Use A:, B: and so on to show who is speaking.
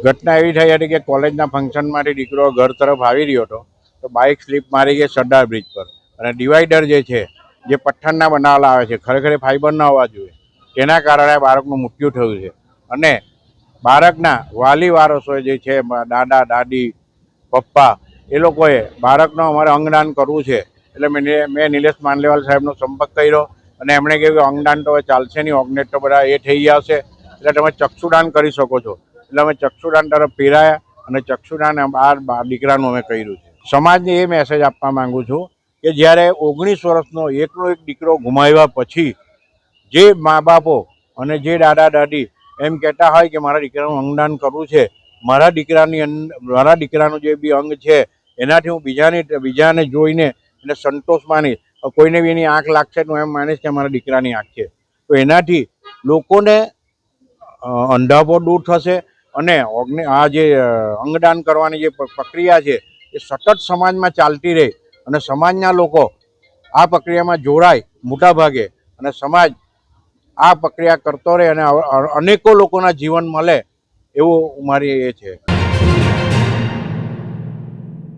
A: ઘટના એવી થઈ હતી કે કોલેજના ફંક્શનમાંથી દીકરો ઘર તરફ આવી રહ્યો હતો તો બાઇક સ્લીપ મારી ગઈ સરદાર બ્રિજ પર અને ડિવાઈડર જે છે જે પથ્થરના બનાવેલા આવે છે, ખરેખર ફાઈબરના હોવા જોઈએ, તેના કારણે બાળકનું મૃત્યુ થયું છે. અને બાળકના વાલી વારસો જે છે, દાદા દાદી પપ્પા, એ લોકોએ બાળકનો અમારે અંગદાન કરવું છે. એટલે મેં નિલેશ માંડલેવાલ સાહેબનો સંપર્ક કર્યો અને એમણે કહ્યું કે અંગદાન તો ચાલશે નહીં, ઓર્ગનેટ તો બધા એ થઈ ગયા છે, એટલે તમે ચક્ષુદાન કરી શકો છો. એટલે અમે ચક્ષુદાન તરફ ફેરાયા અને ચક્ષુદાન આ દીકરાનું અમે કર્યું છે. સમાજને એ મેસેજ આપવા માંગુ છું કે જ્યારે 19 વર્ષનો એકનો એક દીકરો ગુમાવ્યા પછી જે મા બાપો અને જે દાદા દાદી એમ કહેતા હોય કે મારા દીકરાનું અંગદાન કરવું છે, મારા દીકરાનું જે બી અંગ છે એનાથી હું બીજાને જોઈને એને સંતોષ માનીશ, કોઈને બી એની આંખ લાગશે તો એમ માનીશ કે મારા દીકરાની આંખ છે. તો એનાથી લોકોને અંધાપો દૂર થશે અને આ જે અંગદાન કરવાની જે પ્રક્રિયા છે એ સતત સમાજમાં ચાલતી રહે અને સમાજના લોકો આ પ્રક્રિયામાં જોડાય મોટા ભાગે અને સમાજ આ પ્રક્રિયા કરતો રહે અને અનેકો લોકોના જીવન મળે એવું મારી એ છે.